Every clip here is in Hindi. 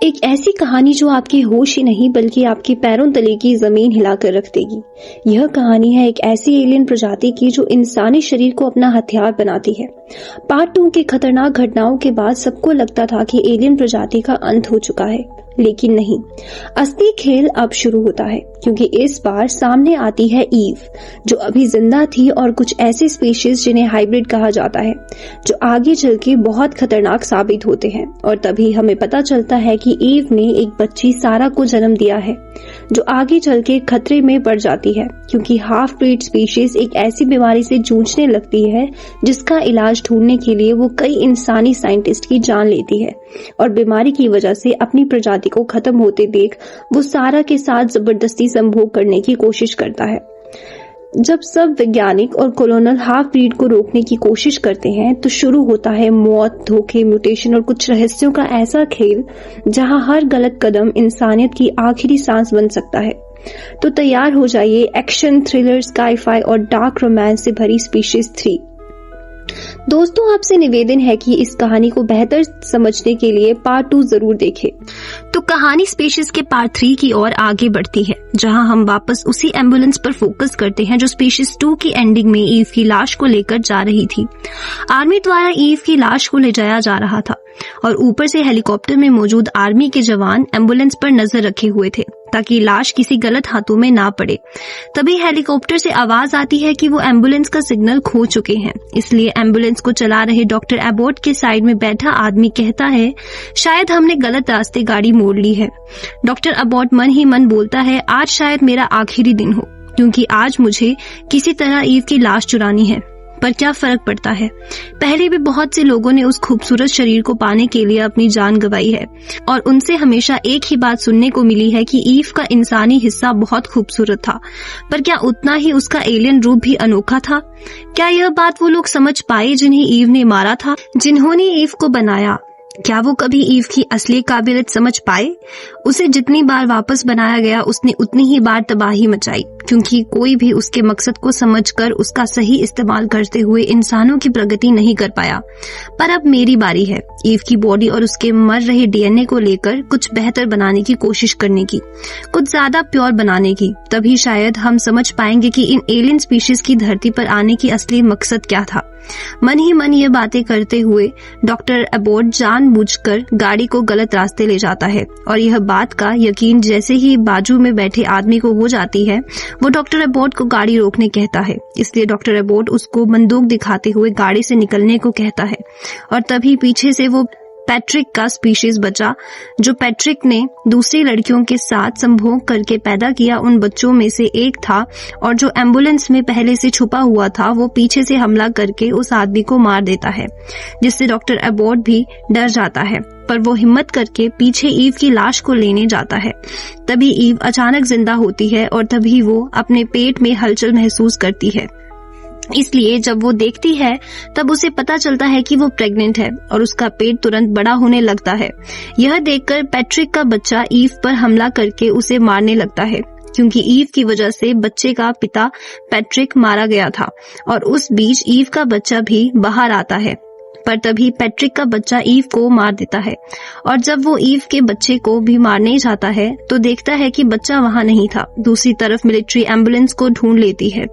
एक ऐसी कहानी जो आपके होश ही नहीं बल्कि आपके पैरों तले की जमीन हिलाकर रख देगी। यह कहानी है एक ऐसी एलियन प्रजाति की जो इंसानी शरीर को अपना हथियार बनाती है। पार्ट 2 के खतरनाक घटनाओं के बाद सबको लगता था कि एलियन प्रजाति का अंत हो चुका है, लेकिन नहीं, असली खेल अब शुरू होता है, क्योंकि इस बार सामने आती है ईव, जो अभी जिंदा थी, और कुछ ऐसे स्पीशीज जिन्हें हाइब्रिड कहा जाता है, जो आगे चल के बहुत खतरनाक साबित होते हैं। और तभी हमें पता चलता है कि ईव ने एक बच्ची सारा को जन्म दिया है, जो आगे चल के खतरे में पड़ जाती है, क्योंकि हाफ ब्रीड स्पीशीज एक ऐसी बीमारी से जूझने लगती है जिसका इलाज ढूंढने के लिए वो कई इंसानी साइंटिस्ट की जान लेती है, और बीमारी की वजह से अपनी प्रजाति को खत्म होते देख वो सारा के साथ जबरदस्ती संभोग करने की कोशिश करता है। जब सब वैज्ञानिक और कॉलोनल हाफ ब्रीड को रोकने की कोशिश करते हैं तो शुरू होता है मौत, धोखे, म्यूटेशन और कुछ रहस्यों का ऐसा खेल जहां हर गलत कदम इंसानियत की आखिरी सांस बन सकता है। तो तैयार हो जाइए एक्शन, थ्रिलर, स्काई-फाई और डार्क रोमांस से भरी स्पीशीज 3। दोस्तों, आपसे निवेदन है कि इस कहानी को बेहतर समझने के लिए पार्ट 2 जरूर देखें। तो कहानी स्पीशीज के पार्ट 3 की ओर आगे बढ़ती है, जहां हम वापस उसी एम्बुलेंस पर फोकस करते हैं जो स्पीशीज 2 की एंडिंग में ईव की लाश को लेकर जा रही थी। आर्मी द्वारा ईव की लाश को ले जाया जा रहा था और ऊपर से हेलीकॉप्टर में मौजूद आर्मी के जवान एम्बुलेंस पर नजर रखे हुए थे ताकि लाश किसी गलत हाथों में ना पड़े। तभी हेलीकॉप्टर से आवाज आती है कि वो एम्बुलेंस का सिग्नल खो चुके हैं। इसलिए एम्बुलेंस को चला रहे डॉक्टर एबॉट के साइड में बैठा आदमी कहता है, शायद हमने गलत रास्ते गाड़ी मोड़ ली है। डॉक्टर एबॉट मन ही मन बोलता है, आज शायद मेरा आखिरी दिन हो, क्योंकि आज मुझे किसी तरह ईव की लाश चुरानी है। पर क्या फर्क पड़ता है, पहले भी बहुत से लोगों ने उस खूबसूरत शरीर को पाने के लिए अपनी जान गंवाई है, और उनसे हमेशा एक ही बात सुनने को मिली है कि ईव का इंसानी हिस्सा बहुत खूबसूरत था। पर क्या उतना ही उसका एलियन रूप भी अनोखा था? क्या यह बात वो लोग समझ पाए जिन्हें ईव ने मारा था, जिन्होंने ईव को बनाया? क्या वो कभी ईव की असली काबिलियत समझ पाए? उसे जितनी बार वापस बनाया गया उसने उतनी ही बार तबाही मचाई, क्योंकि कोई भी उसके मकसद को समझकर उसका सही इस्तेमाल करते हुए इंसानों की प्रगति नहीं कर पाया। पर अब मेरी बारी है ईव की बॉडी और उसके मर रहे डीएनए को लेकर कुछ बेहतर बनाने की कोशिश करने की, कुछ ज्यादा प्योर बनाने की। तभी शायद हम समझ पाएंगे कि इन एलियन स्पीशीज की धरती पर आने की असली मकसद क्या था। मन ही मन ये बातें करते हुए डॉक्टर एबॉट जानबूझकर गाड़ी को गलत रास्ते ले जाता है, और यह बात का यकीन जैसे ही बाजू में बैठे आदमी को हो जाती है, वो डॉक्टर एबॉट को गाड़ी रोकने कहता है। इसलिए डॉक्टर एबॉट उसको बंदूक दिखाते हुए गाड़ी से निकलने को कहता है, और तभी पीछे से वो पैट्रिक का स्पीशीज बचा, जो पैट्रिक ने दूसरी लड़कियों के साथ संभोग करके पैदा किया उन बच्चों में से एक था, और जो एम्बुलेंस में पहले से छुपा हुआ था वो पीछे से हमला करके उस आदमी को मार देता है, जिससे डॉक्टर एबॉट भी डर जाता है। पर वो हिम्मत करके पीछे ईव की लाश को लेने जाता है। तभी ईव अचानक जिंदा होती है और तभी वो अपने पेट में हलचल महसूस करती है। इसलिए जब वो देखती है तब उसे पता चलता है कि वो प्रेग्नेंट है और उसका पेट तुरंत बड़ा होने लगता है। यह देखकर पैट्रिक का बच्चा ईव पर हमला करके उसे मारने लगता है, क्योंकि ईव की वजह से बच्चे का पिता पैट्रिक मारा गया था, और उस बीच ईव का बच्चा भी बाहर आता है। पर तभी पैट्रिक का बच्चा ईव को मार देता है, और जब वो ईव के बच्चे को भी मारने जाता है तो देखता है कि बच्चा वहां नहीं था। दूसरी तरफ मिलिट्री एम्बुलेंस को ढूंढ लेती है,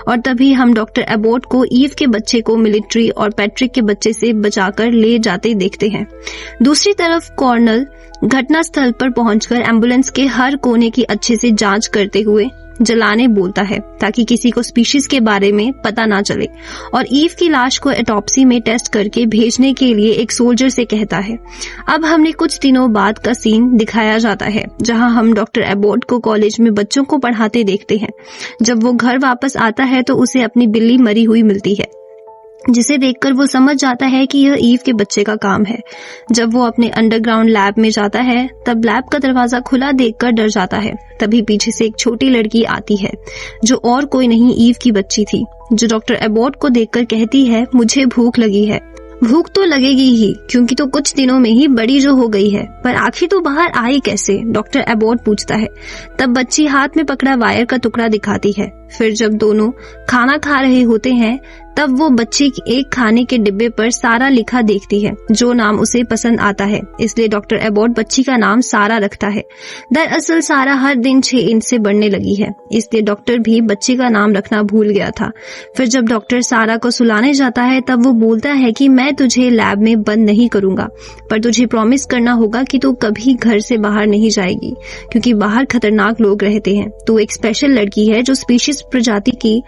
और तभी हम डॉक्टर एबॉट को ईव के बच्चे को मिलिट्री और पैट्रिक के बच्चे से बचाकर ले जाते देखते हैं। दूसरी तरफ कॉर्नल घटनास्थल पर पहुंचकर एम्बुलेंस के हर कोने की अच्छे से जांच करते हुए जलाने बोलता है, ताकि किसी को स्पीशीज के बारे में पता ना चले, और ईव की लाश को ऑटोप्सी में टेस्ट करके भेजने के लिए एक सोल्जर से कहता है। अब हमने कुछ दिनों बाद का सीन दिखाया जाता है, जहां हम डॉक्टर एबॉट को कॉलेज में बच्चों को पढ़ाते देखते हैं। जब वो घर वापस आता है तो उसे अपनी बिल्ली मरी हुई मिलती है, जिसे देखकर वो समझ जाता है कि यह ईव के बच्चे का काम है। जब वो अपने अंडरग्राउंड लैब में जाता है तब लैब का दरवाजा खुला देखकर डर जाता है। तभी पीछे से एक छोटी लड़की आती है, जो और कोई नहीं ईव की बच्ची थी, जो डॉक्टर एबॉट को देखकर कहती है, मुझे भूख लगी है। भूख तो लगेगी ही, क्योंकि तो कुछ दिनों में ही बड़ी जो हो गई है, पर आखिर तो बाहर आई कैसे? डॉक्टर एबॉट पूछता है। तब बच्ची हाथ में पकड़ा वायर का टुकड़ा दिखाती है। फिर जब दोनों खाना खा रहे होते हैं तब वो बच्चे के एक खाने के डिब्बे पर सारा लिखा देखती है, जो नाम उसे पसंद आता है, इसलिए डॉक्टर एबॉट बच्ची का नाम सारा रखता है। दरअसल सारा हर दिन 6 इंच से बढ़ने लगी है, इसलिए डॉक्टर भी बच्ची का नाम रखना भूल गया था। फिर जब डॉक्टर सारा को सुलाने जाता है तब वो बोलता है कि मैं तुझे लैब में बंद नहीं करूंगा, पर तुझे प्रॉमिस करना होगा कि तू कभी घर से बाहर नहीं जाएगी, क्योंकि बाहर खतरनाक लोग रहते हैं। तू एक स्पेशल लड़की है जो स्पीशीज प्रजाति की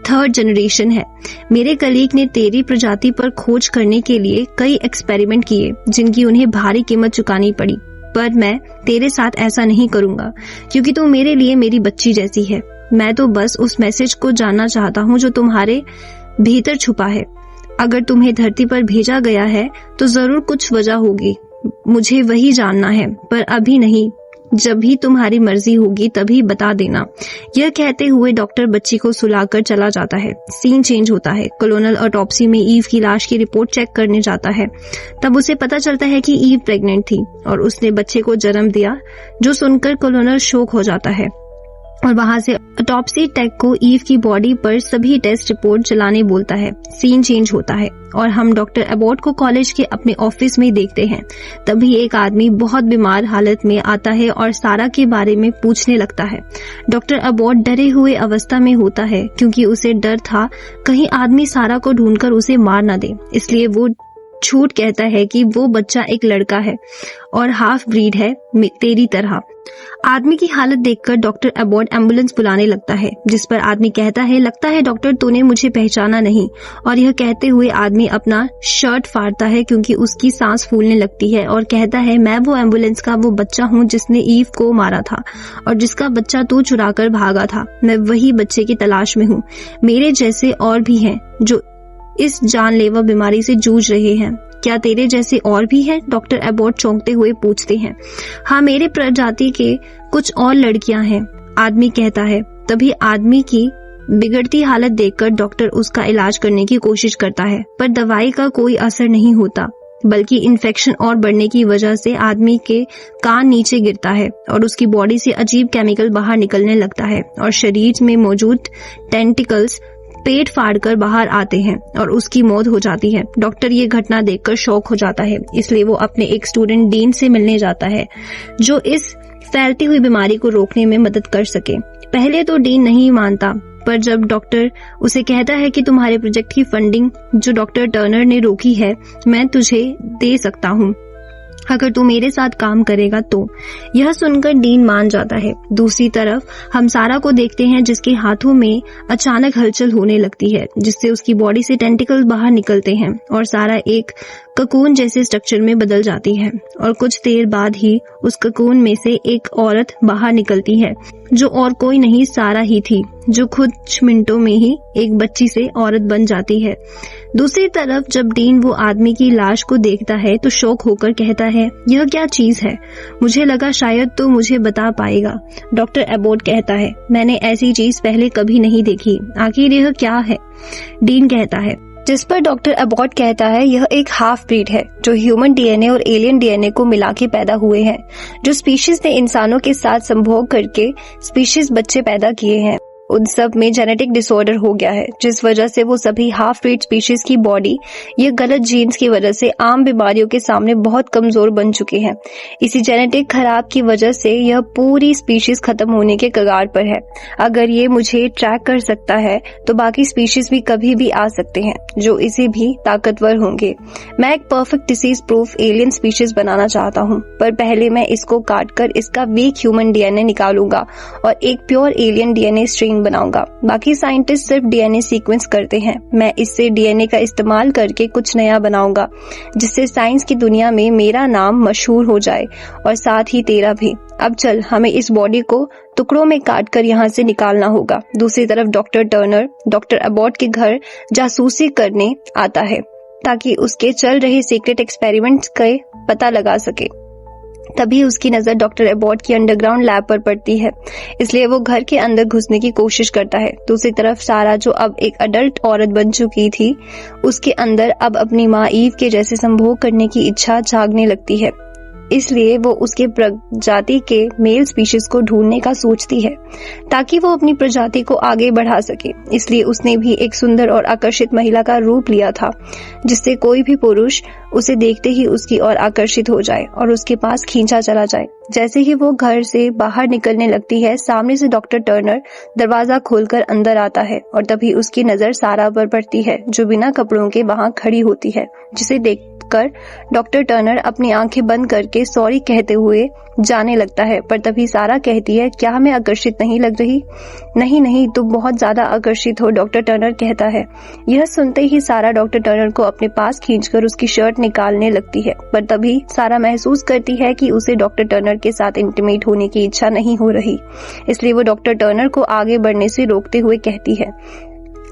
3rd जनरेशन है। मेरे कलीग ने तेरी प्रजाति पर खोज करने के लिए कई एक्सपेरिमेंट किए जिनकी उन्हें भारी कीमत चुकानी पड़ी, पर मैं तेरे साथ ऐसा नहीं करूंगा क्योंकि तू मेरे लिए मेरी बच्ची जैसी है। मैं तो बस उस मैसेज को जानना चाहता हूँ जो तुम्हारे भीतर छुपा है। अगर तुम्हें धरती पर भेजा गया है तो जरूर कुछ वजह होगी, मुझे वही जानना है, पर अभी नहीं, जब भी तुम्हारी मर्जी होगी तभी बता देना। यह कहते हुए डॉक्टर बच्ची को सुलाकर चला जाता है। सीन चेंज होता है। कॉलोनल ऑटोप्सी में ईव की लाश की रिपोर्ट चेक करने जाता है। तब उसे पता चलता है कि ईव प्रेग्नेंट थी और उसने बच्चे को जन्म दिया, जो सुनकर कॉलोनल शॉक हो जाता है और वहां से ऑटोप्सी टेक को ईव की बॉडी पर सभी टेस्ट रिपोर्ट चलाने बोलता है। सीन चेंज होता है और हम डॉक्टर एबॉट को कॉलेज के अपने ऑफिस में देखते हैं। तभी एक आदमी बहुत बीमार हालत में आता है और सारा के बारे में पूछने लगता है। डॉक्टर एबॉट डरे हुए अवस्था में होता है क्योंकि उसे डर था कहीं आदमी सारा को ढूंढकर उसे मार न दे, इसलिए वो झूठ कहता है कि वो बच्चा एक लड़का है और हाफ ब्रीड है तेरी तरह। आदमी की हालत देखकर डॉक्टर एबॉट एम्बुलेंस बुलाने लगता है, जिस पर आदमी कहता है, लगता है डॉक्टर तूने मुझे पहचाना नहीं। और यह कहते हुए आदमी अपना शर्ट फाड़ता है क्योंकि उसकी सांस फूलने लगती है और कहता है, मैं वो एम्बुलेंस का वो बच्चा हूँ जिसने ईव को मारा था और जिसका बच्चा तू चुरा कर भागा था। मैं वही बच्चे की तलाश में हूँ। मेरे जैसे और भी हैं जो इस जानलेवा बीमारी से जूझ रहे हैं। क्या तेरे जैसे और भी हैं? डॉक्टर एबॉट चौंकते हुए पूछते हैं। हाँ, मेरे प्रजाति के कुछ और लड़कियां हैं, आदमी कहता है। तभी आदमी की बिगड़ती हालत देखकर डॉक्टर उसका इलाज करने की कोशिश करता है, पर दवाई का कोई असर नहीं होता, बल्कि इन्फेक्शन और बढ़ने की वजह से आदमी के कान नीचे गिरता है और उसकी बॉडी से अजीब केमिकल बाहर निकलने लगता है और शरीर में मौजूद टेंटिकल्स पेट फाड़कर बाहर आते हैं और उसकी मौत हो जाती है। डॉक्टर ये घटना देखकर शॉक हो जाता है, इसलिए वो अपने एक स्टूडेंट डीन से मिलने जाता है जो इस फैलती हुई बीमारी को रोकने में मदद कर सके। पहले तो डीन नहीं मानता, पर जब डॉक्टर उसे कहता है कि तुम्हारे प्रोजेक्ट की फंडिंग जो डॉक्टर टर्नर ने रोकी है मैं तुझे दे सकता हूँ अगर तू मेरे साथ काम करेगा तो। यह सुनकर डीन मान जाता है। दूसरी तरफ हम सारा को देखते हैं जिसके हाथों में अचानक हलचल होने लगती है, जिससे उसकी बॉडी से टेंटिकल्स बाहर निकलते हैं और सारा एक ककून जैसे स्ट्रक्चर में बदल जाती है और कुछ देर बाद ही उस ककून में से एक औरत बाहर निकलती है जो और कोई नहीं सारा ही थी, जो कुछ मिनटों में ही एक बच्ची से औरत बन जाती है। दूसरी तरफ जब डीन वो आदमी की लाश को देखता है तो शौक होकर कहता है, यह क्या चीज है? मुझे लगा शायद तो मुझे बता पाएगा। डॉक्टर एबॉट कहता है, मैंने ऐसी चीज पहले कभी नहीं देखी, आखिर यह क्या है? डीन कहता है, जिस पर डॉक्टर एबॉट कहता है, यह एक हाफ ब्रीड है जो ह्यूमन डीएनए और एलियन डीएनए को मिला के पैदा हुए हैं, जो स्पीशीज ने इंसानों के साथ संभोग करके स्पीशीज बच्चे पैदा किए हैं। उन सब में जेनेटिक डिसऑर्डर हो गया है, जिस वजह से वो सभी हाफ ब्रीड स्पीशीज की बॉडी ये गलत जीन्स की वजह से आम बीमारियों के सामने बहुत कमजोर बन चुके हैं। इसी जेनेटिक खराब की वजह से यह पूरी स्पीशीज खत्म होने के कगार पर है। अगर ये मुझे ट्रैक कर सकता है तो बाकी स्पीशीज भी कभी भी आ सकते हैं जो इसे भी ताकतवर होंगे। मैं एक perfect disease proof alien species बनाना चाहता हूँ, पर पहले मैं इसको काट कर इसका वीक ह्यूमन डीएनए निकालूंगा और एक प्योर एलियन डीएनए स्ट्रेन बनाऊंगा। बाकी साइंटिस्ट सिर्फ डीएनए सीक्वेंस करते हैं, मैं इससे डीएनए का इस्तेमाल करके कुछ नया बनाऊंगा जिससे साइंस की दुनिया में मेरा नाम मशहूर हो जाए और साथ ही तेरा भी। अब चल, हमें इस बॉडी को टुकड़ों में काट कर यहाँ से निकालना होगा। दूसरी तरफ डॉक्टर टर्नर डॉक्टर एबॉट के घर जासूसी करने आता है ताकि उसके चल रहे सीक्रेट एक्सपेरिमेंट्स का पता लगा सके। तभी उसकी नजर डॉक्टर एबॉट की अंडरग्राउंड लैब पर पड़ती है, इसलिए वो घर के अंदर घुसने की कोशिश करता है। दूसरी तरफ सारा, जो अब एक अडल्ट औरत बन चुकी थी, उसके अंदर अब अपनी माँ ईव के जैसे संभोग करने की इच्छा जागने लगती है। इसलिए वो उसके प्रजाति के मेल स्पीशीज को ढूंढने का सोचती है ताकि वो अपनी प्रजाति को आगे बढ़ा सके। इसलिए उसने भी एक सुंदर और आकर्षित महिला का रूप लिया था जिससे कोई भी पुरुष उसे देखते ही उसकी ओर आकर्षित हो जाए और उसके पास खींचा चला जाए। जैसे ही वो घर से बाहर निकलने लगती है, सामने से डॉक्टर टर्नर दरवाजा खोलकर अंदर आता है और तभी उसकी नजर सारा पर पड़ती है जो बिना कपड़ों के वहां खड़ी होती है, जिसे देखकर डॉक्टर टर्नर अपनी आंखें बंद करके सॉरी कहते हुए जाने लगता है। पर तभी सारा कहती है, क्या मैं आकर्षित नहीं लग रही? नहीं नहीं, तुम बहुत ज्यादा आकर्षित हो, डॉक्टर टर्नर कहता है। यह सुनते ही सारा डॉक्टर टर्नर को अपने पास खींचकर उसकी शर्ट निकालने लगती है, पर तभी सारा महसूस करती है कि उसे डॉक्टर टर्नर के साथ इंटीमेट होने की इच्छा नहीं हो रही। इसलिए वो डॉक्टर टर्नर को आगे बढ़ने से रोकते हुए कहती है,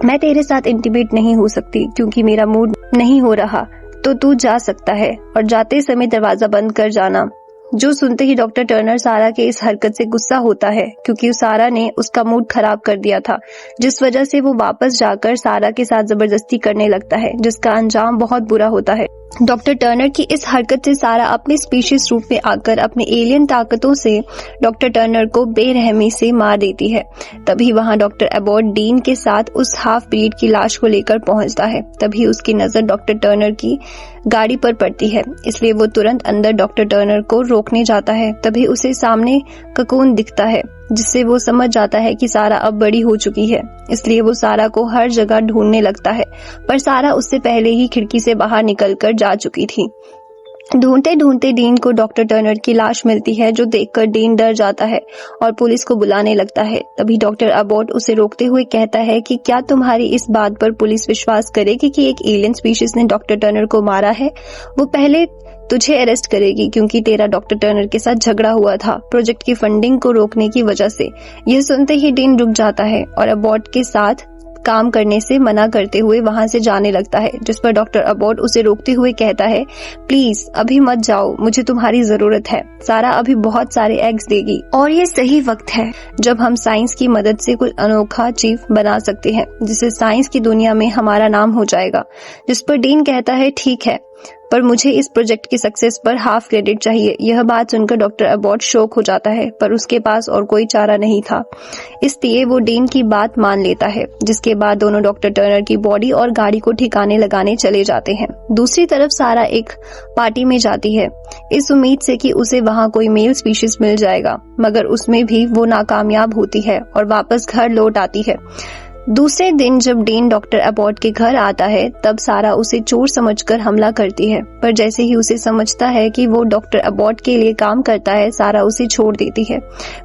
मैं तेरे साथ इंटीमेट नहीं हो सकती क्योंकि मेरा मूड नहीं हो रहा, तो तू जा सकता है और जाते समय दरवाजा बंद कर जाना। जो सुनते ही डॉक्टर टर्नर सारा के इस हरकत से गुस्सा होता है क्योंकि सारा ने उसका मूड खराब कर दिया था, जिस वजह से वो वापस जाकर सारा के साथ जबरदस्ती करने लगता है, जिसका अंजाम बहुत बुरा होता है। डॉक्टर टर्नर की इस हरकत से सारा अपने स्पीशीज रूप में आकर अपने एलियन ताकतों से डॉक्टर टर्नर को बेरहमी से मार देती है। तभी वहां डॉक्टर एबॉट डीन के साथ उस हाफ ब्रीड की लाश को लेकर पहुंचता है। तभी उसकी नजर डॉक्टर टर्नर की गाड़ी पर पड़ती है, इसलिए वो तुरंत अंदर डॉक्टर टर्नर को रोकने जाता है। तभी उसे सामने ककून दिखता है, जिससे वो समझ जाता है कि सारा अब बड़ी हो चुकी है। इसलिए वो सारा को हर जगह ढूंढने लगता है, पर सारा उससे पहले ही खिड़की से बाहर निकलकर जा चुकी थी। ढूंढते ढूंढते डीन को डॉक्टर टर्नर की लाश मिलती है, जो देखकर डीन डर जाता है और पुलिस को बुलाने लगता है। तभी डॉक्टर अबॉट उसे रोकते हुए कहता है कि क्या तुम्हारी इस बात पर पुलिस विश्वास करेगी कि एक एलियन स्पीशीज ने डॉक्टर टर्नर को मारा है? वो पहले तुझे अरेस्ट करेगी क्योंकि तेरा डॉक्टर टर्नर के साथ झगड़ा हुआ था प्रोजेक्ट की फंडिंग को रोकने की वजह से। यह सुनते ही डीन रुक जाता है और अबॉट के साथ काम करने से मना करते हुए वहां से जाने लगता है, जिस पर डॉक्टर अबॉट उसे रोकते हुए कहता है, प्लीज अभी मत जाओ, मुझे तुम्हारी जरूरत है। सारा अभी बहुत सारे एग्स देगी और ये सही वक्त है जब हम साइंस की मदद से कुछ अनोखा चीज बना सकते हैं जिससे साइंस की दुनिया में हमारा नाम हो जाएगा। जिस पर डीन कहता है, ठीक है, पर मुझे इस प्रोजेक्ट की सक्सेस पर हाफ क्रेडिट चाहिए। यह बात सुनकर डॉक्टर अबॉट शॉक हो जाता है, पर उसके पास और कोई चारा नहीं था, इसलिए वो डीन की बात मान लेता है। जिसके बाद दोनों डॉक्टर टर्नर की बॉडी और गाड़ी को ठिकाने लगाने चले जाते हैं। दूसरी तरफ सारा एक पार्टी में जाती है इस उम्मीद से कि उसे वहां कोई मेल स्पीशीज मिल जाएगा, मगर उसमें भी वो नाकामयाब होती है और वापस घर लौट आती है। दूसरे दिन जब डीन डॉक्टर अबॉट के घर आता है, तब सारा उसे चोर समझकर हमला करती है, पर जैसे ही उसे समझता है कि वो डॉक्टर अबॉट के लिए काम करता है, सारा उसे छोड़ देती है।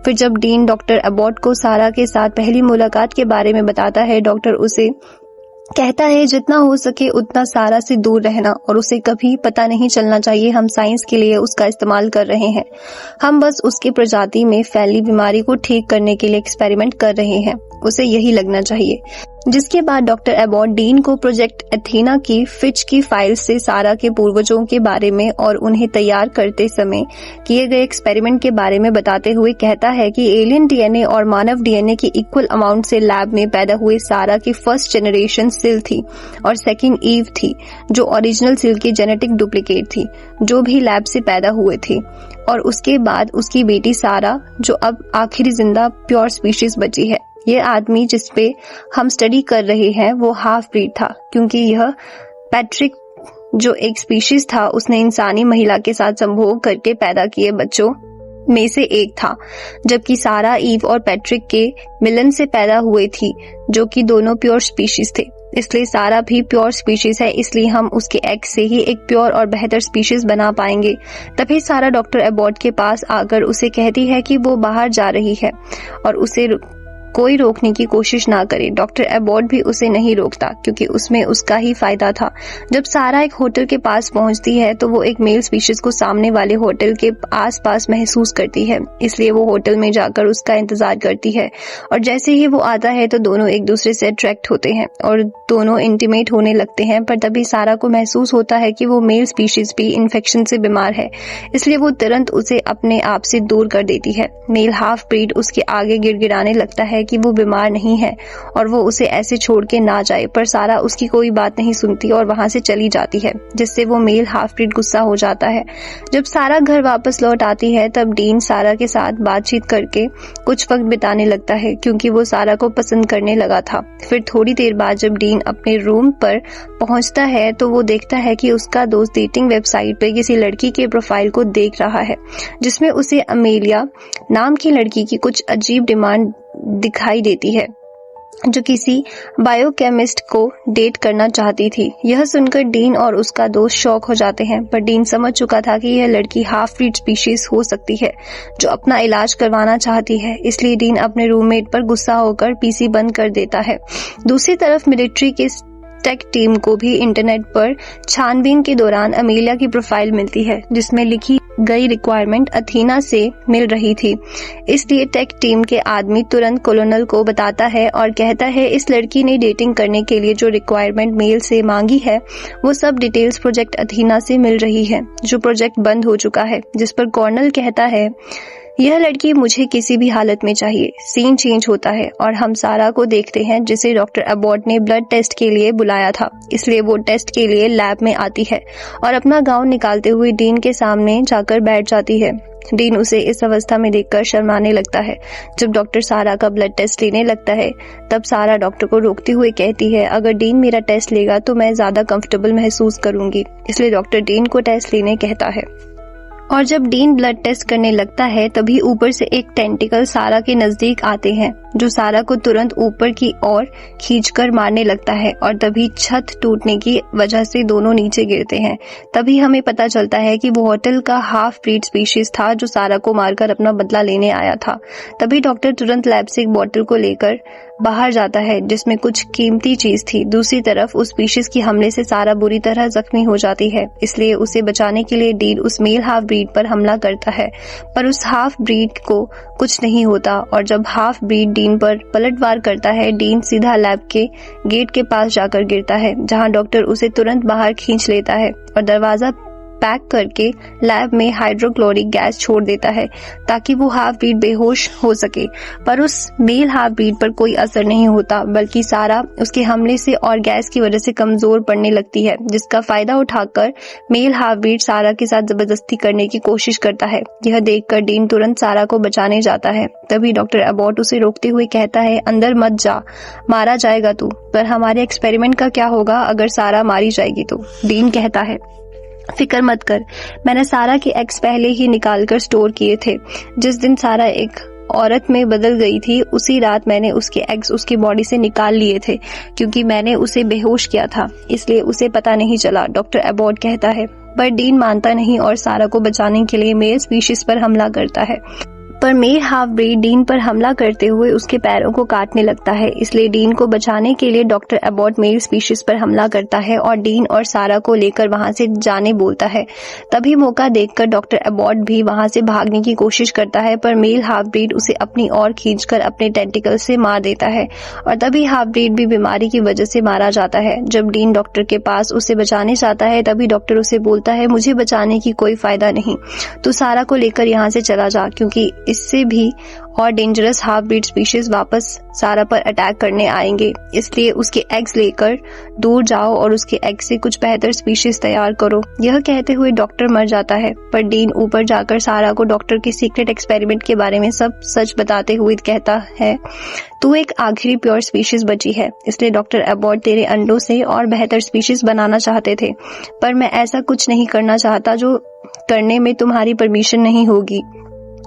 फिर जब डीन डॉक्टर अबॉट को सारा के साथ पहली मुलाकात के बारे में बताता है, डॉक्टर उसे कहता है जितना हो सके उतना सारा से दूर रहना और उसे कभी पता नहीं चलना चाहिए हम साइंस के लिए उसका इस्तेमाल कर रहे हैं। हम बस उसकी प्रजाति में फैली बीमारी को ठीक करने के लिए एक्सपेरिमेंट कर रहे हैं, उसे यही लगना चाहिए। जिसके बाद डॉक्टर एबॉट डीन को प्रोजेक्ट एथेना की फिच की फाइल से सारा के पूर्वजों के बारे में और उन्हें तैयार करते समय किए गए एक्सपेरिमेंट के बारे में बताते हुए कहता है कि एलियन डीएनए और मानव डीएनए की इक्वल अमाउंट से लैब में पैदा हुए सारा की फर्स्ट जनरेशन सिल थी और सेकंड ईव थी, जो ओरिजिनल सिल की जेनेटिक डुप्लीकेट थी, जो भी लैब से पैदा हुए थे। और उसके बाद उसकी बेटी सारा, जो अब आखिरी जिंदा प्योर स्पीशीज बची है। ये आदमी जिसपे हम स्टडी कर रहे हैं वो हाफ ब्रीड था, क्योंकि यह पैट्रिक जो एक स्पीशीज था उसने इंसानी महिला के साथ संभोग करके पैदा किए बच्चों में से एक था, जबकि सारा ईव और पैट्रिक के मिलन से पैदा हुए थी, जो कि दोनों प्योर स्पीशीज थे। इसलिए सारा भी प्योर स्पीशीज है, इसलिए हम उसके एग से ही एक प्योर और बेहतर स्पीशीज बना पाएंगे। तभी सारा डॉक्टर एबॉट के पास आकर उसे कहती है कि वो बाहर जा रही है और उसे कोई रोकने की कोशिश ना करे। डॉक्टर एबॉट भी उसे नहीं रोकता क्योंकि उसमें उसका ही फायदा था। जब सारा एक होटल के पास पहुंचती है तो वो एक मेल स्पीशीज को सामने वाले होटल के आसपास महसूस करती है, इसलिए वो होटल में जाकर उसका इंतजार करती है और जैसे ही वो आता है तो दोनों एक दूसरे से अट्रैक्ट होते हैं और दोनों इंटीमेट होने लगते हैं। पर तभी सारा को महसूस होता है कि वो मेल स्पीशीज भी इन्फेक्शन से बीमार है, इसलिए वो तुरंत उसे अपने आप से दूर कर देती है। मेल हाफ ब्रीड उसके आगे गिड़गिड़ाने लगता है है कि वो बीमार नहीं है और वो उसे ऐसे छोड़ के ना जाए, पर सारा उसकी कोई बात नहीं सुनती और वहां से चली जाती है, जिससे वो मेल हाफ ब्रीड गुस्सा हो जाता है। जब सारा घर वापस लौट आती है तब डीन सारा के साथ बातचीत करके कुछ वक्त बिताने लगता है, क्योंकि वो सारा को पसंद करने लगा था। फिर थोड़ी देर बाद जब डीन अपने रूम पर पहुंचता है तो वो देखता है कि उसका दोस्त डेटिंग वेबसाइट पे किसी लड़की के प्रोफाइल को देख रहा है, जिसमें उसे अमेलिया नाम की लड़की की कुछ अजीब डिमांड दिखाई देती है, जो किसी बायोकेमिस्ट को डेट करना चाहती थी। यह सुनकर डीन और उसका दोस्त शॉक हो जाते हैं, पर डीन समझ चुका था कि यह लड़की हाफ ब्रीड स्पीशीज हो सकती है जो अपना इलाज करवाना चाहती है, इसलिए डीन अपने रूममेट पर गुस्सा होकर पीसी बंद कर देता है। दूसरी तरफ मिलिट्री के टेक टीम को भी इंटरनेट पर छानबीन के दौरान अमेलिया की प्रोफाइल मिलती है, जिसमें लिखी गई रिक्वायरमेंट अथीना से मिल रही थी। इसलिए टेक टीम के आदमी तुरंत कॉलोनल को बताता है और कहता है इस लड़की ने डेटिंग करने के लिए जो रिक्वायरमेंट मेल से मांगी है वो सब डिटेल्स प्रोजेक्ट अथीना से मिल रही है, जो प्रोजेक्ट बंद हो चुका है। जिस पर कॉर्नल कहता है यह लड़की मुझे किसी भी हालत में चाहिए। सीन चेंज होता है और हम सारा को देखते हैं, जिसे डॉक्टर अबॉट ने ब्लड टेस्ट के लिए बुलाया था, इसलिए वो टेस्ट के लिए लैब में आती है और अपना गाउन निकालते हुए डीन के सामने जाकर बैठ जाती है। डीन उसे इस अवस्था में देखकर शर्माने लगता है। जब डॉक्टर सारा का ब्लड टेस्ट लेने लगता है तब सारा डॉक्टर को रोकते हुए कहती है अगर डीन मेरा टेस्ट लेगा तो मैं ज्यादा कंफर्टेबल महसूस करूंगी, इसलिए डॉक्टर डीन को टेस्ट लेने कहता है। और जब डीन ब्लड टेस्ट करने लगता है तभी ऊपर से एक टेंटिकल सारा के नजदीक आते हैं, जो सारा को तुरंत ऊपर की ओर खींचकर मारने लगता है और तभी छत टूटने की वजह से दोनों नीचे गिरते हैं। तभी हमें पता चलता है कि वो होटल का हाफ ब्रीड स्पीशीज था जो सारा को मारकर अपना बदला लेने आया था। तभी डॉक्टर तुरंत लैब से एक बोतल को लेकर बाहर जाता है जिसमें कुछ कीमती चीज थी। दूसरी तरफ उस स्पीशीज की हमले से सारा बुरी तरह जख्मी हो जाती है, इसलिए उसे बचाने के लिए डीन उस मेल हाफ ब्रीड पर हमला करता है, पर उस हाफ ब्रीड को कुछ नहीं होता। और जब हाफ ब्रीड डीन पर पलटवार करता है, डीन सीधा लैब के गेट के पास जाकर गिरता है, जहां डॉक्टर उसे तुरंत बाहर खींच लेता है और दरवाजा पैक करके लैब में हाइड्रोक्लोरिक गैस छोड़ देता है ताकि वो हाफ ब्रीड बेहोश हो सके। पर उस मेल हाफ ब्रीड पर कोई असर नहीं होता, बल्कि सारा उसके हमले से और गैस की वजह से कमजोर पड़ने लगती है, जिसका फायदा उठाकर मेल हाफ ब्रीड सारा के साथ जबरदस्ती करने की कोशिश करता है। यह देखकर डीन तुरंत सारा को बचाने जाता है। तभी डॉक्टर अबॉट उसे रोकते हुए कहता है अंदर मत जा, मारा जाएगा तू। पर हमारे एक्सपेरिमेंट का क्या होगा अगर सारा मारी जाएगी तो? डीन कहता है फिक्र मत कर, मैंने सारा के एग्स पहले ही निकाल कर स्टोर किए थे। जिस दिन सारा एक औरत में बदल गई थी उसी रात मैंने उसके एग्स उसकी बॉडी से निकाल लिए थे, क्योंकि मैंने उसे बेहोश किया था, इसलिए उसे पता नहीं चला, डॉक्टर अबॉट कहता है। पर डीन मानता नहीं और सारा को बचाने के लिए मेल स्पीशीज पर हमला करता है। पर मेल हाफ ब्रीड डीन पर हमला करते हुए उसके पैरों को काटने लगता है, इसलिए डीन को बचाने के लिए डॉक्टर अबॉट मेल स्पीशीज पर हमला करता है और डीन और सारा को लेकर वहां से जाने बोलता है। तभी मौका देखकर डॉक्टर अबॉट भी वहां से भागने की कोशिश करता है, पर मेल हाफ ब्रीड उसे अपनी ओर खींचकर अपने टेंटिकल से मार देता है और तभी हाफ ब्रीड भी बीमारी की वजह से मारा जाता है। जब डीन डॉक्टर के पास उसे बचाने जाता है तभी डॉक्टर उसे बोलता है मुझे बचाने की कोई फायदा नहीं, तो सारा को लेकर यहाँ से चला जा, क्योंकि इससे भी और डेंजरस हाफ ब्रीड स्पीशीज वापस सारा पर अटैक करने आएंगे, इसलिए उसके एग्स लेकर दूर जाओ और उसके एग से कुछ बेहतर स्पीशीज तैयार करो। यह कहते हुए डॉक्टर मर जाता है, पर डीन ऊपर जाकर सारा को डॉक्टर के सीक्रेट एक्सपेरिमेंट के बारे में सब सच बताते हुए कहता है तू एक आखिरी प्योर स्पीशीज बची है, इसलिए डॉक्टर अबॉट तेरे अंडों से और बेहतर स्पीशीज बनाना चाहते थे, पर मैं ऐसा कुछ नहीं करना चाहता जो करने में तुम्हारी परमिशन नहीं होगी।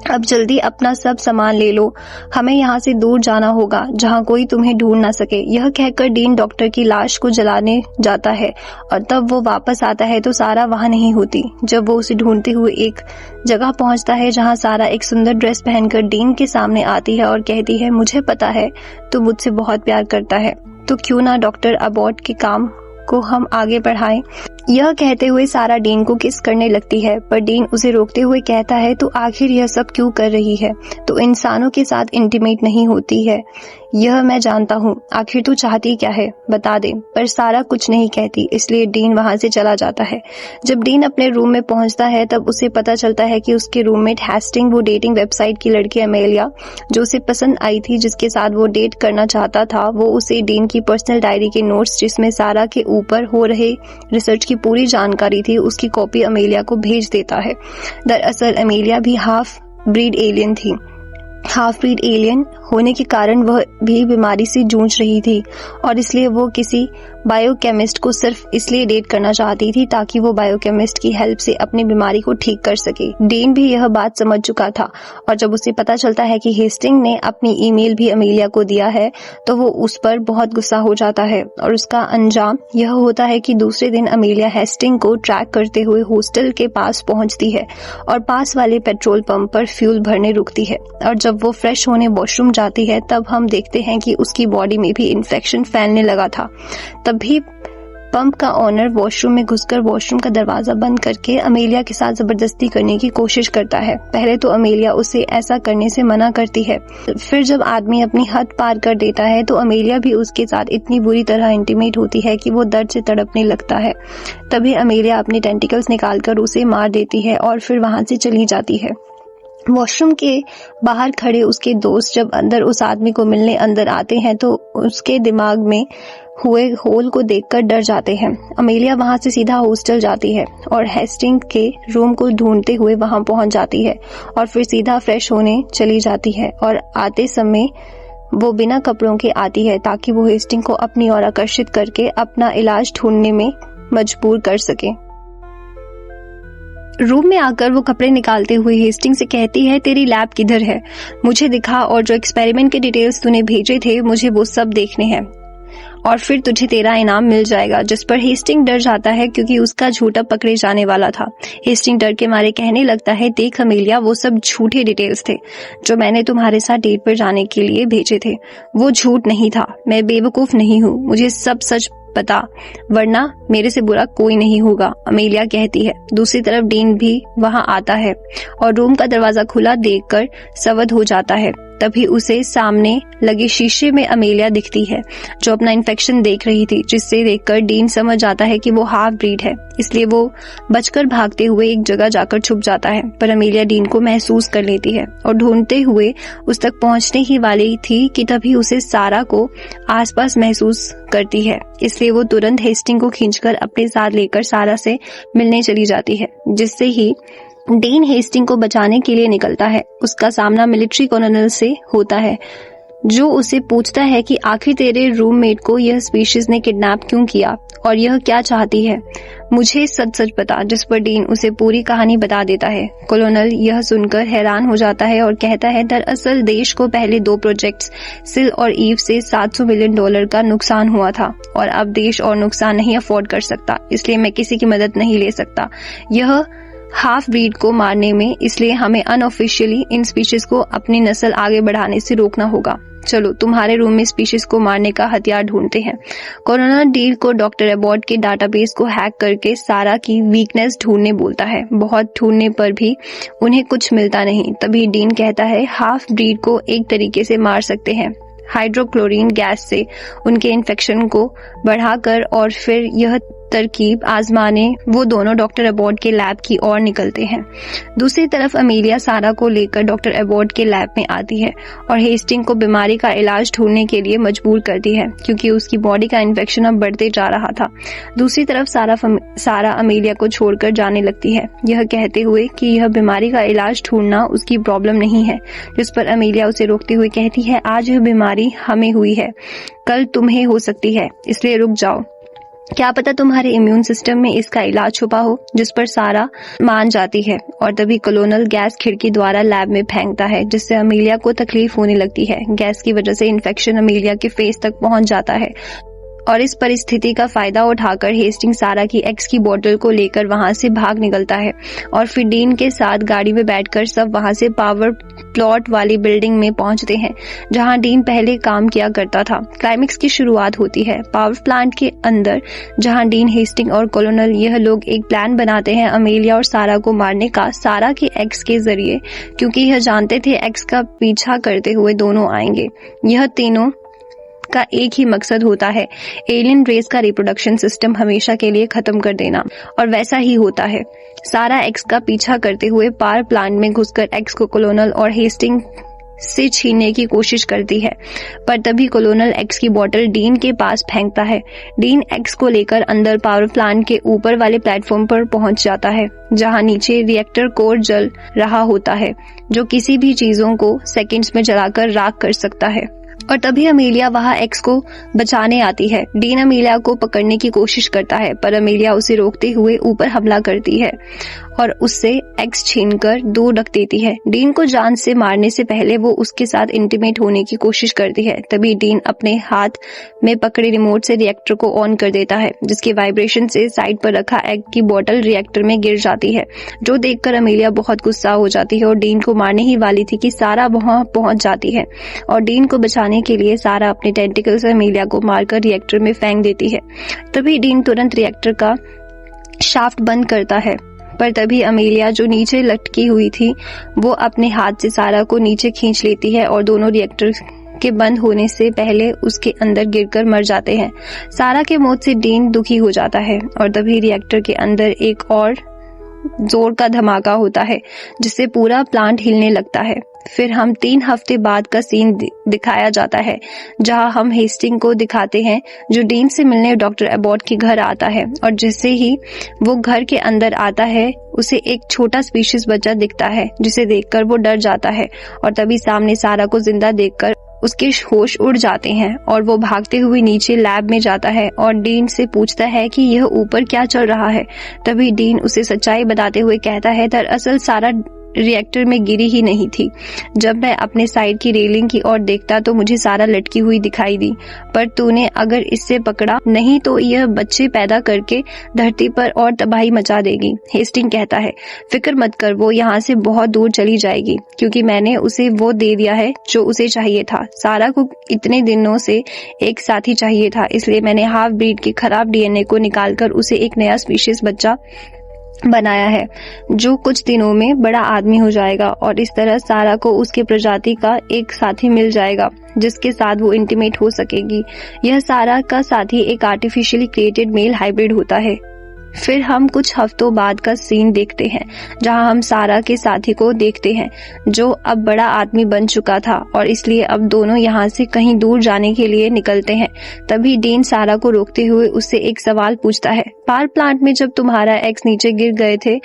अब जल्दी अपना सब सामान ले लो, हमें यहाँ से दूर जाना होगा जहाँ कोई तुम्हें ढूंढ ना सके। यह कहकर डीन डॉक्टर की लाश को जलाने जाता है और तब वो वापस आता है तो सारा वहाँ नहीं होती। जब वो उसे ढूंढते हुए एक जगह पहुँचता है जहाँ सारा एक सुंदर ड्रेस पहनकर डीन के सामने आती है और कहती है मुझे पता है तू मुझसे बहुत प्यार करता है, तो क्यों ना डॉक्टर अबॉट के काम को हम आगे बढ़ाएं। यह कहते हुए सारा डीन को किस करने लगती है, पर डीन उसे रोकते हुए कहता है तो आखिर यह सब क्यों कर रही है, तो इंसानों के साथ इंटीमेट नहीं होती है। यह मैं जानता हूँ, आखिर तू चाहती क्या है, बता दे। पर सारा कुछ नहीं कहती, इसलिए डीन वहां से चला जाता है। जब डीन अपने रूम में पहुंचता है तब उसे पता चलता है कि उसके रूममेट हेस्टिंग वो डेटिंग वेबसाइट की लड़की अमेलिया, जो उसे पसंद आई थी, जिसके साथ वो डेट करना चाहता था, वो उसे डीन की पर्सनल डायरी के नोट्स, जिसमें सारा के ऊपर हो रहे रिसर्च की पूरी जानकारी थी, उसकी कॉपी अमेलिया को भेज देता है। दरअसल अमेलिया भी हाफ ब्रीड एलियन थी। हाफ ब्रीड एलियन होने के कारण वह भी बीमारी से जूझ रही थी और इसलिए वो किसी बायोकेमिस्ट को सिर्फ इसलिए डेट करना चाहती थी ताकि वो बायोकेमिस्ट की हेल्प से अपनी बीमारी को ठीक कर सके। डीन भी यह बात समझ चुका था और जब उसे पता चलता है कि हेस्टिंग ने अपनी ईमेल भी अमेलिया को दिया है तो वो उस पर बहुत गुस्सा हो जाता है और उसका अंजाम यह होता है कि दूसरे दिन अमेलिया हेस्टिंग को ट्रैक करते हुए हॉस्टल के पास पहुंचती है और पास वाले पेट्रोल पंप पर फ्यूल भरने रुकती है। और जब वो फ्रेश होने वॉशरूम जाती है तब हम देखते हैं कि उसकी बॉडी में भी इन्फेक्शन फैलने लगा था। तभी पंप का ओनर वॉशरूम में घुसकर वॉशरूम का दरवाजा बंद करके अमेलिया के साथ जबरदस्ती करने की कोशिश करता है। पहले तो अमेलिया उसे ऐसा करने से मना करती है, फिर जब आदमी अपनी हद पार कर देता है तो अमेलिया भी उसके साथ इतनी बुरी तरह इंटीमेट होती है कि वो दर्द से तड़पने लगता है। तभी अमेलिया अपनी टेंटिकल्स निकालकर उसे मार देती है और फिर वहां से चली जाती है। वॉशरूम के बाहर खड़े उसके दोस्त जब अंदर उस आदमी को मिलने अंदर आते हैं तो उसके दिमाग में हुए होल को देखकर डर जाते हैं। अमेलिया वहां से सीधा हॉस्टल जाती है और हेस्टिंग के रूम को ढूंढते हुए वहां पहुंच जाती है और फिर सीधा फ्रेश होने चली जाती है और आते समय वो बिना कपड़ों के आती है ताकि वो हेस्टिंग को अपनी ओर आकर्षित करके अपना इलाज ढूंढने में मजबूर कर सके। रूम में आकर वो कपड़े निकालते हुए हेस्टिंग से कहती है, तेरी लैब किधर है, मुझे दिखा और जो एक्सपेरिमेंट के डिटेल्स तूने भेजे थे मुझे वो सब देखने हैं और फिर तुझे तेरा इनाम मिल जाएगा। जिस पर हेस्टिंग डर जाता है क्योंकि उसका झूठा पकड़े जाने वाला था। हेस्टिंग डर के मारे कहने लगता है, देख अमेलिया, वो सब झूठे डिटेल्स थे जो मैंने तुम्हारे साथ डेट पर जाने के लिए भेजे थे, वो झूठ नहीं था। मैं बेवकूफ नहीं हूँ, मुझे सब सच पता, वरना मेरे से बुरा कोई नहीं होगा, अमेलिया कहती है। दूसरी तरफ डीन भी वहां आता है और रूम का दरवाजा खुला देखकर सवध हो जाता है। तभी उसे सामने लगे शीशे में अमेलिया दिखती है जो अपना इन्फेक्शन देख रही थी, जिससे देखकर डीन समझ जाता है कि वो हाफ ब्रीड है, इसलिए वो बचकर भागते हुए एक जगह जाकर छुप जाता है। पर अमेलिया डीन को महसूस कर लेती है और ढूंढते हुए उस तक पहुंचने ही वाली थी कि तभी उसे सारा को आसपास महसूस करती है, इसलिए वो तुरंत हेस्टिंग को खींचकर अपने साथ लेकर सारा से मिलने चली जाती है। जिससे ही डीन हेस्टिंग को बचाने के लिए निकलता है। उसका सामना मिलिट्री कर्नल से होता है जो उसे पूछता है कि आखिर तेरे रूममेट को यह स्पीशीज ने किडनैप क्यों किया और यह क्या चाहती है, मुझे सच सच बता। जिस पर डीन उसे पूरी कहानी बता देता है। कॉलोनल यह सुनकर हैरान हो जाता है और कहता है, दरअसल देश को पहले 2 प्रोजेक्ट्स सिल और ईव से $700 मिलियन का नुकसान हुआ था और अब देश और नुकसान नहीं अफोर्ड कर सकता, इसलिए मैं किसी की मदद नहीं ले सकता यह हाफ ब्रीड को मारने में, इसलिए हमें अनऑफिशियली इन स्पीशीज को अपनी नस्ल आगे बढ़ाने से रोकना होगा। चलो तुम्हारे रूम में स्पीशीज को मारने का हथियार ढूंढते हैं। कोरोना डील को डॉक्टर एबॉट के डाटाबेस को हैक करके सारा की वीकनेस ढूंढने बोलता है। बहुत ढूंढने पर भी उन्हें कुछ मिलता नहीं। तभी डीन कहता है, हाफ ब्रीड को एक तरीके से मार सकते हैं, हाइड्रोक्लोरीन गैस से उनके इन्फेक्शन को बढ़ाकर, और फिर यह तरकीब आजमाने वो दोनों डॉक्टर एबॉट के लैब की ओर निकलते हैं। दूसरी तरफ अमेलिया सारा को लेकर डॉक्टर एबॉट के लैब में आती है और हेस्टिंग को बीमारी का इलाज ढूंढने के लिए मजबूर करती है क्योंकि उसकी बॉडी का इन्फेक्शन अब बढ़ते जा रहा था। दूसरी तरफ सारा अमेलिया को छोड़कर जाने लगती है, यह कहते हुए कि यह बीमारी का इलाज ढूंढना उसकी प्रॉब्लम नहीं है। जिस पर अमेलिया उसे रोकते हुए कहती है, आज यह बीमारी हमें हुई है, कल तुम्हें हो सकती है, इसलिए रुक जाओ, क्या पता तुम्हारे इम्यून सिस्टम में इसका इलाज छुपा हो। जिस पर सारा मान जाती है और तभी कॉलोनल गैस खिड़की द्वारा लैब में फेंकता है, जिससे अमेलिया को तकलीफ होने लगती है। गैस की वजह से इन्फेक्शन अमेलिया के फेस तक पहुंच जाता है और इस परिस्थिति का फायदा उठाकर हेस्टिंग सारा की एक्स की बोतल को लेकर वहां से भाग निकलता है और फिर डीन के साथ गाड़ी में बैठकर सब वहां से पावर प्लॉट वाली बिल्डिंग में पहुंचते हैं जहां डीन पहले काम किया करता था। क्लाइमेक्स की शुरुआत होती है पावर प्लांट के अंदर, जहां डीन, हेस्टिंग और कॉलोनल यह लोग एक प्लान बनाते हैं अमेलिया और सारा को मारने का, सारा के एक्स के जरिए, क्योंकि यह जानते थे एक्स का पीछा करते हुए दोनों आएंगे। यह तीनों जिसका एक ही मकसद होता है, एलियन रेस का रिप्रोडक्शन सिस्टम हमेशा के लिए खत्म कर देना। और वैसा ही होता है। सारा एक्स का पीछा करते हुए पावर प्लांट में घुसकर एक्स को कोलोनल और हेस्टिंग से छीनने की कोशिश करती है, पर तभी कोलोनल एक्स की बोतल डीन के पास फेंकता है। डीन एक्स को लेकर अंदर पावर प्लांट के ऊपर वाले प्लेटफॉर्म पर पहुंच जाता है, जहां नीचे रिएक्टर कोर जल रहा होता है, जो किसी भी चीजों को सेकंड्स में जलाकर राख कर सकता है। और तभी अमेलिया वहां एक्स को बचाने आती है। डीन अमेलिया को पकड़ने की कोशिश करता है, पर अमेलिया उसे रोकते हुए ऊपर हमला करती है और उससे एक्स छीनकर दूर रख देती है। डीन को जान से मारने से पहले वो उसके साथ इंटीमेट होने की कोशिश करती है। तभी डीन अपने हाथ में पकड़े रिमोट से रिएक्टर को ऑन कर देता है, जिसके वाइब्रेशन से साइड पर रखा एग की बोतल रिएक्टर में गिर जाती है, जो देखकर अमेलिया बहुत गुस्सा हो जाती है और डीन को मारने ही वाली थी कि सारा वहां पहुंच जाती है और डीन को बचाने के लिए सारा अपने टेंटिकल से अमेलिया को मारकर रिएक्टर में फेंक देती है। तभी डीन तुरंत रिएक्टर का शाफ्ट बंद करता है, पर तभी अमेलिया जो नीचे लटकी हुई थी वो अपने हाथ से सारा को नीचे खींच लेती है और दोनों रिएक्टर के बंद होने से पहले उसके अंदर गिरकर मर जाते हैं। सारा के मौत से डीन दुखी हो जाता है और तभी रिएक्टर के अंदर एक और जोर का धमाका होता है, जिससे पूरा प्लांट हिलने लगता है। फिर हम 3 हफ्ते बाद का सीन दिखाया जाता है, जहां हम हेस्टिंग को दिखाते हैं, जो डीन से मिलने डॉक्टर एबॉट के घर आता है। और जैसे ही वो घर के अंदर आता है, उसे एक छोटा स्पीशीज बच्चा दिखता है, जिसे देखकर वो डर जाता है और तभी सामने सारा को जिंदा देखकर उसके होश उड़ जाते हैं और वो भागते हुए नीचे लैब में जाता है और डीन से पूछता है कि यह ऊपर क्या चल रहा है। तभी डीन उसे सच्चाई बताते हुए कहता है, दरअसल सारा रिएक्टर में गिरी ही नहीं थी। जब मैं अपने साइड की रेलिंग की ओर देखता तो मुझे सारा लटकी हुई दिखाई दी, पर तूने अगर इससे पकड़ा नहीं तो यह बच्चे पैदा करके धरती पर और तबाही मचा देगी। हेस्टिंग कहता है, फिक्र मत कर, वो यहाँ से बहुत दूर चली जाएगी, क्योंकि मैंने उसे वो दे दिया है जो उसे चाहिए था। सारा को इतने दिनों से एक साथी चाहिए था, इसलिए मैंने हाफ ब्रीड के खराब डीएनए को निकालकर उसे एक नया स्पीशीज बच्चा बनाया है, जो कुछ दिनों में बड़ा आदमी हो जाएगा और इस तरह सारा को उसके प्रजाति का एक साथी मिल जाएगा, जिसके साथ वो इंटीमेट हो सकेगी। यह सारा का साथी एक आर्टिफिशियली क्रिएटेड मेल हाइब्रिड होता है। फिर हम कुछ हफ्तों बाद का सीन देखते हैं, जहां हम सारा के साथी को देखते हैं, जो अब बड़ा आदमी बन चुका था और इसलिए अब दोनों यहाँ से कहीं दूर जाने के लिए निकलते हैं। तभी डीन सारा को रोकते हुए उससे एक सवाल पूछता है, पावर प्लांट में जब तुम्हारा एक्स नीचे गिर गए थे,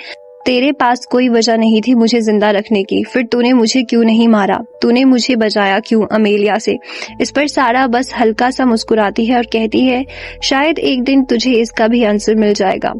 तेरे पास कोई वजह नहीं थी मुझे जिंदा रखने की, फिर तूने मुझे क्यों नहीं मारा? तूने मुझे बचाया क्यों अमेलिया से? इस पर सारा बस हल्का सा मुस्कुराती है और कहती है, शायद एक दिन तुझे इसका भी आंसर मिल जाएगा।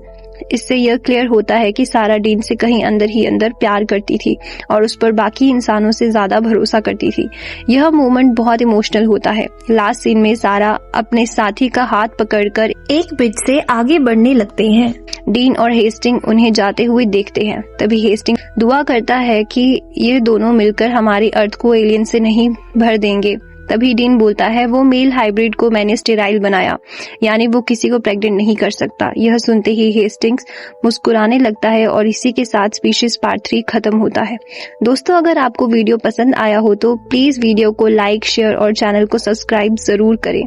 इससे यह क्लियर होता है कि सारा डीन से कहीं अंदर ही अंदर प्यार करती थी और उस पर बाकी इंसानों से ज्यादा भरोसा करती थी। यह मोमेंट बहुत इमोशनल होता है। लास्ट सीन में सारा अपने साथी का हाथ पकड़कर एक ब्रिज से आगे बढ़ने लगते हैं। डीन और हेस्टिंग उन्हें जाते हुए देखते हैं। तभी हेस्टिंग दुआ करता है कि ये दोनों मिलकर हमारी अर्थ को एलियन से नहीं भर देंगे। तभी डीन बोलता है, वो मेल हाइब्रिड को मैंने स्टेराइल बनाया, यानी वो किसी को प्रेग्नेंट नहीं कर सकता। यह सुनते ही हेस्टिंग्स मुस्कुराने लगता है और इसी के साथ स्पीशीज पार्ट 3 खत्म होता है। दोस्तों, अगर आपको वीडियो पसंद आया हो तो प्लीज वीडियो को लाइक, शेयर और चैनल को सब्सक्राइब जरूर करें।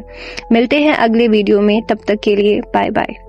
मिलते हैं अगले वीडियो में, तब तक के लिए बाय बाय।